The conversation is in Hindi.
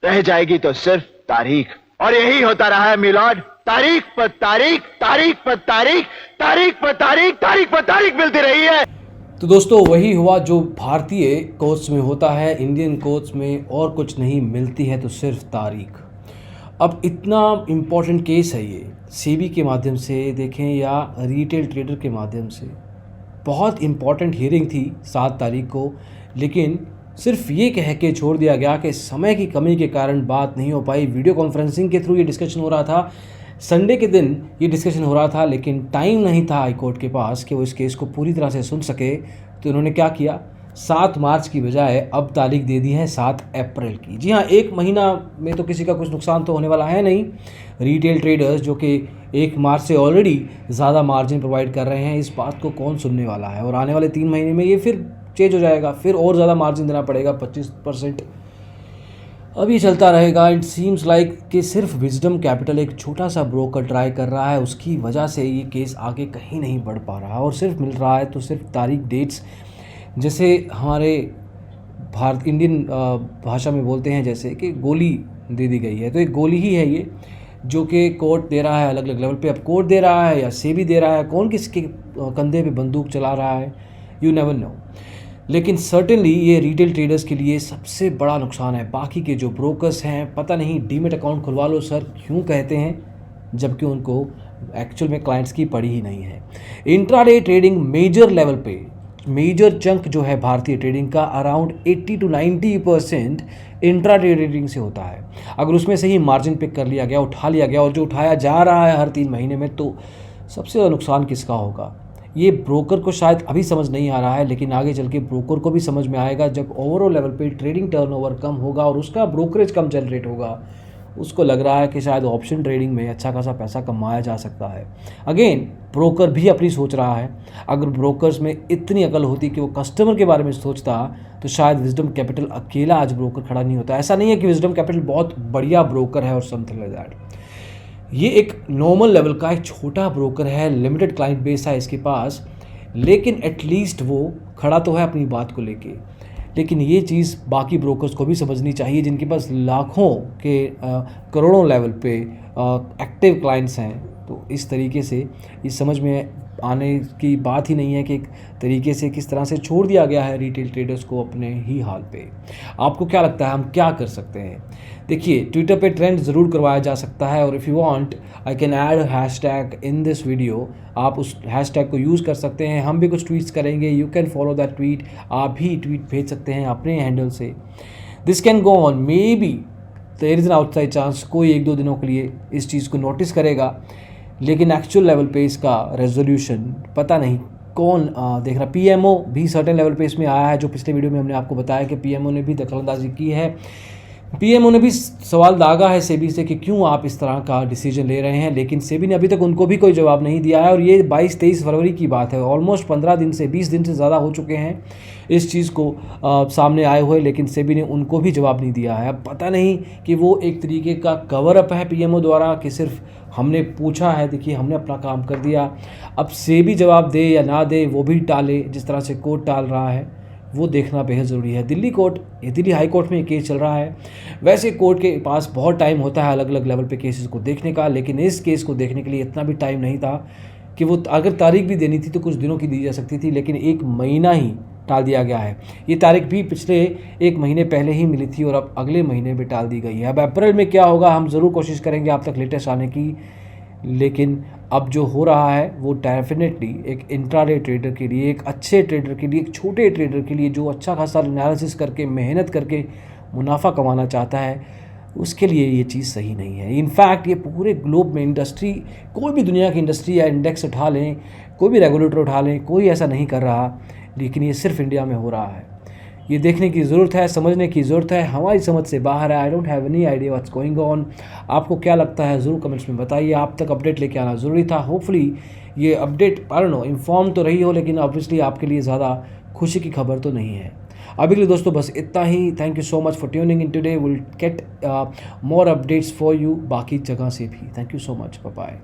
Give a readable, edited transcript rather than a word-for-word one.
रह जाएगी तो सिर्फ तारीख। और यही होता रहा है मिलॉर्ड, तारीख पर तारीख, तारीख पर तारीख, तारीख पर तारीख, तारीख पर तारीख मिलती रही है। तो दोस्तों वही हुआ जो भारतीय कोर्ट्स में होता है, इंडियन कोर्ट्स में और कुछ नहीं, मिलती है तो सिर्फ तारीख। अब इतना इम्पॉर्टेंट केस है ये, सेबी के माध्यम से देखें या रिटेल ट्रेडर के माध्यम से, बहुत इम्पॉर्टेंट हियरिंग थी 7 तारीख को, लेकिन सिर्फ ये कह के छोड़ दिया गया कि समय की कमी के कारण बात नहीं हो पाई। वीडियो कॉन्फ्रेंसिंग के थ्रू ये डिस्कशन हो रहा था, संडे के दिन ये डिस्कशन हो रहा था, लेकिन टाइम नहीं था हाई कोर्ट के पास कि वो इस केस को पूरी तरह से सुन सके। तो उन्होंने क्या किया, 7 मार्च की बजाय अब तारीख दे दी है 7 अप्रैल की। जी हाँ, 1 महीना में तो किसी का कुछ नुकसान तो होने वाला है नहीं। रिटेल ट्रेडर्स जो कि 1 मार्च से ऑलरेडी ज़्यादा मार्जिन प्रोवाइड कर रहे हैं, इस बात को कौन सुनने वाला है। और आने वाले 3 महीने में ये फिर चेंज हो जाएगा, फिर और ज़्यादा मार्जिन देना पड़ेगा, 25%। अब ये चलता रहेगा। इट सीम्स लाइक कि सिर्फ विजडम कैपिटल एक छोटा सा ब्रोकर ट्राई कर रहा है, उसकी वजह से ये केस आगे कहीं नहीं बढ़ पा रहा, और सिर्फ मिल रहा है तो सिर्फ तारीख, डेट्स। जैसे हमारे इंडियन भाषा में बोलते हैं जैसे कि गोली दे दी गई है, तो एक गोली ही है ये जो कि कोर्ट दे रहा है अलग अलग लेवल पे। अब कोर्ट दे रहा है या सेबी दे रहा है, कौन किसके कंधे पे बंदूक चला रहा है, यू नेवर नो। लेकिन सर्टेनली ये रिटेल ट्रेडर्स के लिए सबसे बड़ा नुकसान है। बाकी के जो ब्रोकर्स हैं, पता नहीं डीमेट अकाउंट खुलवा लो सर क्यों कहते हैं, जबकि उनको एक्चुअल में क्लाइंट्स की पड़ी ही नहीं है। इंट्राडे ट्रेडिंग मेजर लेवल पे, मेजर चंक जो है भारतीय ट्रेडिंग का, अराउंड 80 to 90% इंट्राडे ट्रेडिंग से होता है। अगर उसमें से ही मार्जिन पिक कर लिया गया, उठा लिया गया, और जो उठाया जा रहा है हर 3 महीने में, तो सबसे ज़्यादा नुकसान किसका होगा। ये ब्रोकर को शायद अभी समझ नहीं आ रहा है, लेकिन आगे चल के ब्रोकर को भी समझ में आएगा जब ओवरऑल लेवल पे ट्रेडिंग टर्नओवर कम होगा और उसका ब्रोकरेज कम जनरेट होगा। उसको लग रहा है कि शायद ऑप्शन ट्रेडिंग में अच्छा खासा पैसा कमाया जा सकता है। अगेन ब्रोकर भी अपनी सोच रहा है। अगर ब्रोकर्स में इतनी अकल होती कि वो कस्टमर के बारे में सोचता, तो शायद विजडम कैपिटल अकेला आज ब्रोकर खड़ा नहीं होता। ऐसा नहीं है कि विजडम कैपिटल बहुत बढ़िया ब्रोकर है और समथिंग लाइक दैट। ये एक नॉर्मल लेवल का एक छोटा ब्रोकर है, लिमिटेड क्लाइंट बेस है इसके पास, लेकिन एटलीस्ट वो खड़ा तो है अपनी बात को लेके। लेकिन ये चीज़ बाकी ब्रोकर्स को भी समझनी चाहिए जिनके पास लाखों के करोड़ों लेवल पे एक्टिव क्लाइंट्स हैं। तो इस तरीके से ये समझ में आने की बात ही नहीं है कि एक तरीके से किस तरह से छोड़ दिया गया है रिटेल ट्रेडर्स को अपने ही हाल पे। आपको क्या लगता है हम क्या कर सकते हैं? देखिए, ट्विटर पे ट्रेंड ज़रूर करवाया जा सकता है, और if you want I can add hashtag in this video. आप उस हैशटैग को यूज़ कर सकते हैं, हम भी कुछ ट्वीट्स करेंगे, you can follow that tweet. आप भी ट्वीट भेज सकते हैं अपने हैंडल से। This can go on, maybe there is an outside chance कोई 1-2 दिनों के लिए इस चीज़ को नोटिस करेगा, लेकिन एक्चुअल लेवल पे इसका रेजोल्यूशन पता नहीं कौन देख रहा। पीएमओ भी सर्टेन लेवल पे इसमें आया है, जो पिछले वीडियो में हमने आपको बताया कि पीएमओ ने भी दखलंदाजी की है। पीएमओ ने भी सवाल दागा है सेबी से कि क्यों आप इस तरह का डिसीजन ले रहे हैं, लेकिन सेबी ने अभी तक उनको भी कोई जवाब नहीं दिया है। और ये 22-23 फरवरी की बात है, ऑलमोस्ट 15 दिन से 20 दिन से ज़्यादा हो चुके हैं इस चीज़ को सामने आए हुए, लेकिन सेबी ने उनको भी जवाब नहीं दिया है। अब पता नहीं कि वो एक तरीके का कवर अप है पीएमओ द्वारा कि सिर्फ हमने पूछा है, देखिए हमने अपना काम कर दिया, अब सेबी जवाब दे या ना दे वो भी टाले, जिस तरह से कोर्ट टाल रहा है वो देखना बेहद ज़रूरी है। दिल्ली हाई कोर्ट में ये केस चल रहा है। वैसे कोर्ट के पास बहुत टाइम होता है अलग अलग लेवल पे केसेस को देखने का, लेकिन इस केस को देखने के लिए इतना भी टाइम नहीं था कि वो अगर तारीख भी देनी थी तो कुछ दिनों की दी जा सकती थी, लेकिन 1 महीना ही टाल दिया गया है। ये तारीख भी पिछले 1 महीने पहले ही मिली थी और अब अगले महीने में टाल दी गई है। अब अप्रैल में क्या होगा हम ज़रूर कोशिश करेंगे आप तक लेटेस्ट आने की, लेकिन अब जो हो रहा है वो डेफिनेटली एक इंट्राडे ट्रेडर के लिए, एक अच्छे ट्रेडर के लिए, एक छोटे ट्रेडर के लिए जो अच्छा खासा एनालिसिस करके मेहनत करके मुनाफा कमाना चाहता है, उसके लिए ये चीज़ सही नहीं है। इनफैक्ट ये पूरे ग्लोब में इंडस्ट्री, कोई भी दुनिया की इंडस्ट्री या इंडेक्स उठा लें, कोई भी रेगुलेटर उठा लें, कोई ऐसा नहीं कर रहा, लेकिन ये सिर्फ इंडिया में हो रहा है। ये देखने की ज़रूरत है, समझने की ज़रूरत है, हमारी समझ से बाहर है। I don't have any idea what's going on. आपको क्या लगता है ज़रूर कमेंट्स में बताइए। आप तक अपडेट लेके आना ज़रूरी था। होपफुली ये update I don't know inform तो रही हो, लेकिन ऑब्वियसली आपके लिए ज़्यादा खुशी की खबर तो नहीं है। अभी के लिए दोस्तों बस इतना ही। Thank you so much for tuning in today. Will get more updates for you बाकी जगह से भी। Thank you so much, bye bye.